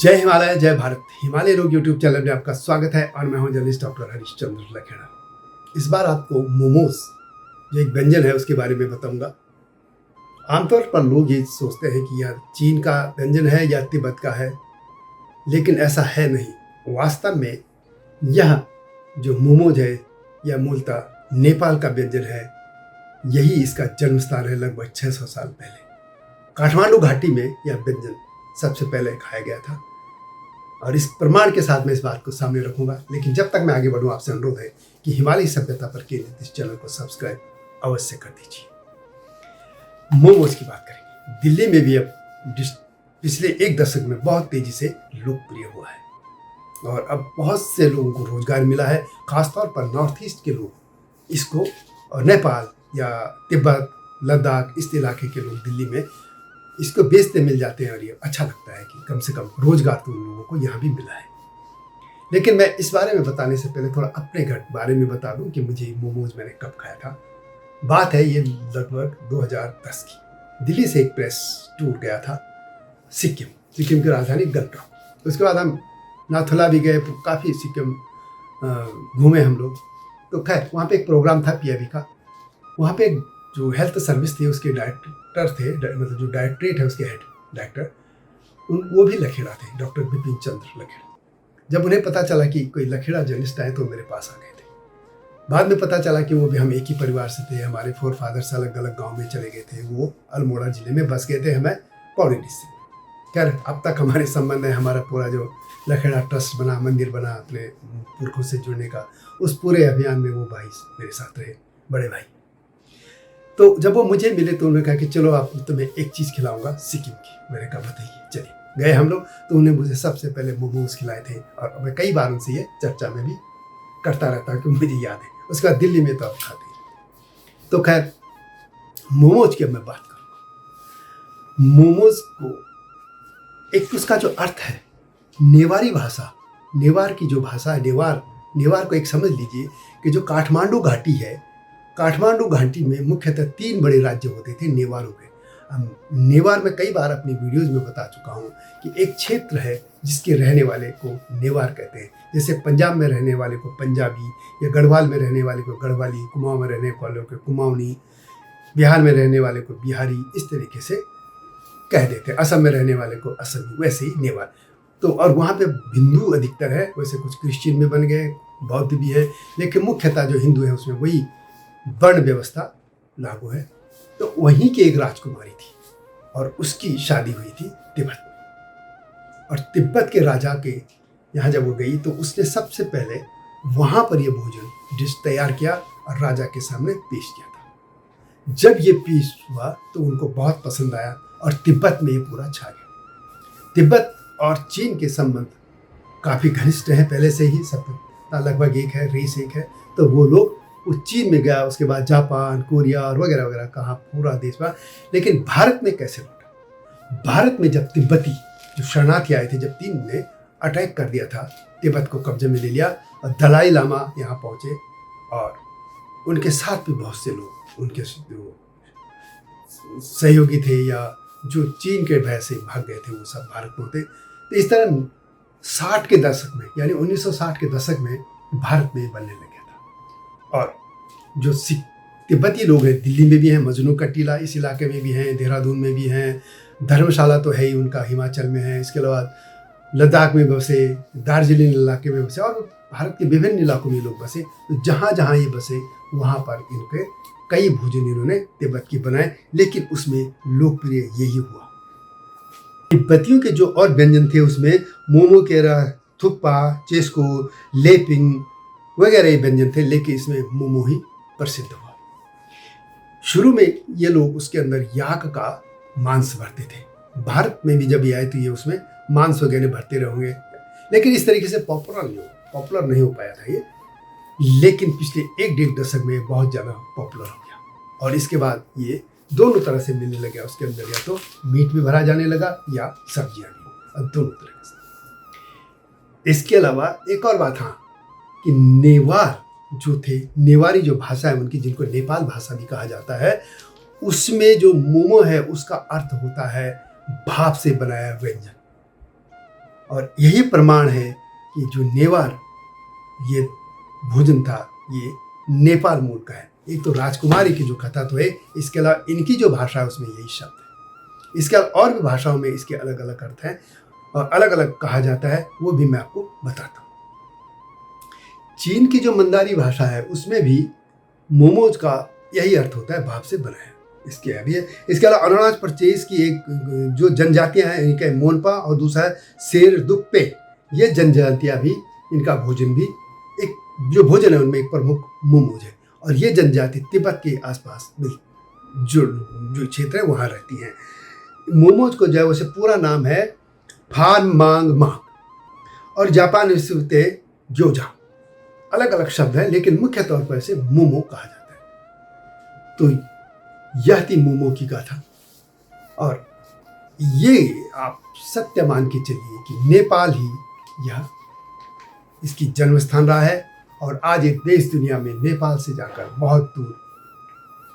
जय हिमालय, जय भारत। हिमालय लोग यूट्यूब चैनल में आपका स्वागत है और मैं हूं जर्नलिस्ट डॉक्टर हरीशचंद्र लखेड़ा। इस बार आपको मोमोज जो एक व्यंजन है उसके बारे में बताऊंगा। आमतौर पर लोग ये सोचते हैं कि यह चीन का व्यंजन है या तिब्बत का है, लेकिन ऐसा है नहीं। वास्तव में यह जो मोमोज है यह मूलतः नेपाल का व्यंजन है। यही इसका जन्म स्थान है। लगभग 600 साल पहले काठमांडू घाटी में यह व्यंजन सबसे पहले खाया गया था और इस प्रमाण के साथ मैं इस बात को सामने रखूंगा। लेकिन जब तक मैं आगे बढ़ूं, आपसे अनुरोध है कि हिमालय सभ्यता पर केंद्रित इस चैनल को सब्सक्राइब अवश्य कर दीजिए। मोमोज की बात करेंगे। दिल्ली में भी अब पिछले एक दशक में बहुत तेजी से लोकप्रिय हुआ है और अब बहुत से लोगों को रोजगार मिला है। खासतौर पर नॉर्थ ईस्ट के लोग इसको, और नेपाल या तिब्बत, लद्दाख, इस इलाके के लोग दिल्ली में इसको बेचते मिल जाते हैं और ये अच्छा लगता है कि कम से कम रोजगार तो उन लोगों को यहाँ भी मिला है। लेकिन मैं इस बारे में बताने से पहले थोड़ा अपने घर बारे में बता दूं कि मुझे मोमोज मैंने कब खाया था। बात है ये लगभग 2010 की। दिल्ली से एक प्रेस टूर गया था सिक्किम की राजधानी गंगटोक। उसके बाद हम नाथुला भी गए, काफ़ी सिक्किम घूमे हम लोग। तो खैर वहाँ पे एक प्रोग्राम था पीआईबी का। वहाँ पे जो हेल्थ सर्विस थी उसके डायरेक्टर थे, मतलब जो डायरेक्टरेट है उसके हेड डायरेक्टर, वो भी लखेड़ा थे, डॉक्टर बिपिन चंद्र लखेड़ा। जब उन्हें पता चला कि कोई लखेड़ा जर्नलिस्ट आए तो मेरे पास आ गए थे। बाद में पता चला कि वो भी हम एक ही परिवार से थे। हमारे फोर फादर्स अलग अलग गांव में चले गए थे। वो अल्मोड़ा जिले में बस गए थे, हमें पौड़ी डिस्ट्रिक्ट में। खैर अब तक हमारे संबंध है। हमारा पूरा जो लखेड़ा ट्रस्ट बना, मंदिर बना अपने पुरखों से जुड़ने का, उस पूरे अभियान में वो भाई मेरे साथ रहे, बड़े भाई। तो जब वो मुझे मिले तो उन्होंने कहा कि चलो आप तुम्हें एक चीज़ खिलाऊंगा सिक्किम की। मैंने कहा बताइए। चलिए गए हम लोग। तो उन्होंने मुझे सबसे पहले मोमोज खिलाए थे और मैं कई बार उनसे ये चर्चा में भी करता रहता हूँ कि मुझे याद है। उसके बाद दिल्ली में तो आप खाते ही। तो खैर मोमोज की अब मैं बात करूँगा। मोमोज को एक उसका जो अर्थ है, नेवारी भाषा, नेवार की जो भाषा है, नेवार को एक समझ लीजिए कि जो काठमांडू घाटी है, काठमांडू घाटी में मुख्यतः 3 बड़े राज्य होते थे नेवारों के। नेवार में कई बार अपनी वीडियोज में बता चुका हूँ कि एक क्षेत्र है जिसके रहने वाले को नेवार कहते हैं। जैसे पंजाब में रहने वाले को पंजाबी, या गढ़वाल में रहने वाले को गढ़वाली, कुमाऊं में रहने वाले को कुमाऊनी, बिहार में रहने वाले को बिहारी, इस तरीके से कह देते हैं। असम में रहने वाले को असमी, वैसे ही नेवार। तो और वहाँ पे हिंदू अधिकतर है। वैसे कुछ क्रिश्चियन में बन गए, बौद्ध भी है, लेकिन मुख्यतः जो हिंदू है उसमें वही वर्ण व्यवस्था लागू है। तो वहीं की एक राजकुमारी थी और उसकी शादी हुई थी तिब्बत में। और तिब्बत के राजा के यहाँ जब वो गई तो उसने सबसे पहले वहाँ पर ये भोजन डिश तैयार किया और राजा के सामने पेश किया था। जब ये पेश हुआ तो उनको बहुत पसंद आया और तिब्बत में ये पूरा छा गया। तिब्बत और चीन के संबंध काफ़ी घनिष्ठ हैं पहले से ही। सभ्यता लगभग एक है, रेस एक है। तो वो लोग वो चीन में गया, उसके बाद जापान, कोरिया और वगैरह वगैरह कहा, पूरा देश में। लेकिन भारत में कैसे लौटा? भारत में जब तिब्बती जो शरणार्थी आए थे, जब चीन ने अटैक कर दिया था, तिब्बत को कब्जे में ले लिया और दलाई लामा यहाँ पहुँचे और उनके साथ भी बहुत से लोग, उनके जो सहयोगी थे या जो चीन के भय से भाग गए थे, वो सब भारत में होते। तो इस तरह 60 के दशक में, यानी 1960 के दशक में भारत में बनने लगे। और जो तिब्बती लोग हैं दिल्ली में भी हैं, मजनू का टीला इस इलाके में भी हैं, देहरादून में भी हैं, धर्मशाला तो है ही उनका, हिमाचल में है। इसके अलावा लद्दाख में बसे, दार्जिलिंग इलाके में बसे और भारत के विभिन्न इलाकों में लोग बसे। तो जहाँ जहाँ ये बसे वहाँ पर इनके कई भोजन इन्होंने तिब्बत की बनाए, लेकिन उसमें लोकप्रिय यही हुआ। तिब्बतियों के जो और व्यंजन थे उसमें मोमो केरा, थुप्पा, चेस्को, लेपिंग वगैरह व्यंजन थे, लेकिन इसमें मोमो ही प्रसिद्ध हुआ। शुरू में ये लोग उसके अंदर याक का मांस भरते थे। भारत में भी जब ये आए तो ये उसमें मांस वगैरह भरते रहोगे, लेकिन इस तरीके से पॉपुलर नहीं हो पाया था ये। लेकिन पिछले 1-1.5 दशक में बहुत ज़्यादा पॉपुलर हो गया और इसके बाद ये दोनों तरह से मिलने लगा। उसके अंदर या तो मीट भी भरा जाने लगा या सब्जियाँ भी, दोनों तरह से। इसके अलावा एक और बात, हाँ, कि नेवार जो थे, नेवारी जो भाषा है उनकी, जिनको नेपाल भाषा भी कहा जाता है, उसमें जो मोमो है उसका अर्थ होता है भाप से बनाया व्यंजन। और यही प्रमाण है कि जो नेवार ये भोजन था ये नेपाल मूल का है। एक तो राजकुमारी की जो कथा तो है, इसके अलावा इनकी जो भाषा है उसमें यही शब्द है। इसके अलावा और भी भाषाओं में इसके अलग अलग अर्थ हैं और अलग अलग कहा जाता है, वो भी मैं आपको बताता हूँ। चीन की जो मंदारी भाषा है उसमें भी मोमोज का यही अर्थ होता है, भाप से बनाया। इसके अलावा अरुणाचल प्रदेश की एक जो जनजातियां हैं, इनका मोनपा और दूसरा है शेर दुप्पे, ये जनजातियां भी, इनका भोजन भी एक जो भोजन है उनमें एक प्रमुख मोमोज है। और ये जनजाति तिब्बत के आसपास जो क्षेत्र है वहाँ रहती हैं। मोमोज को जो है वैसे पूरा नाम है फान मांग मांग और जापान में ग्योजा, अलग अलग शब्द हैं लेकिन मुख्य तौर पर इसे मोमो कहा जाता है। तो यह थी मोमो की गाथा और ये आप सत्य मान के चलिए कि नेपाल ही यह इसकी जन्म स्थान रहा है और आज एक देश दुनिया में नेपाल से जाकर बहुत दूर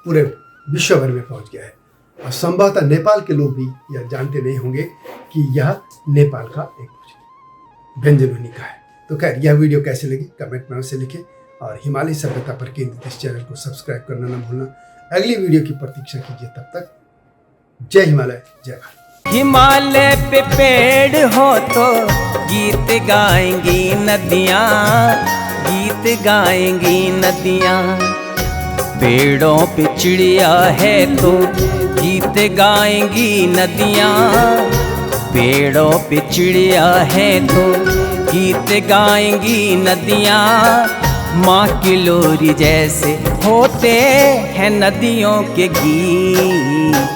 पूरे विश्व भर में पहुंच गया है। और संभवतः नेपाल के लोग भी यह जानते नहीं होंगे कि यह नेपाल का एक व्यंजन उन्हीं का है। तो खैर, यह वीडियो कैसे लगी कमेंट में अवश्य लिखें और हिमालय सभ्यता पर केंद्रित इस चैनल को सब्सक्राइब करना न भूलना। अगली वीडियो की प्रतीक्षा कीजिए, तब तक जय हिमालय, जय भारत। हिमालय पे पेड़ हो तो गीत गाएंगी नदियाँ, गीत गाएंगी नदियाँ। पेड़ों पे चिड़िया है तो गीत गाएंगी नदियाँ, पेड़ों पे चिड़िया है तो गीत गाएंगी नदियाँ। माँ की लोरी जैसे होते हैं नदियों के गीत।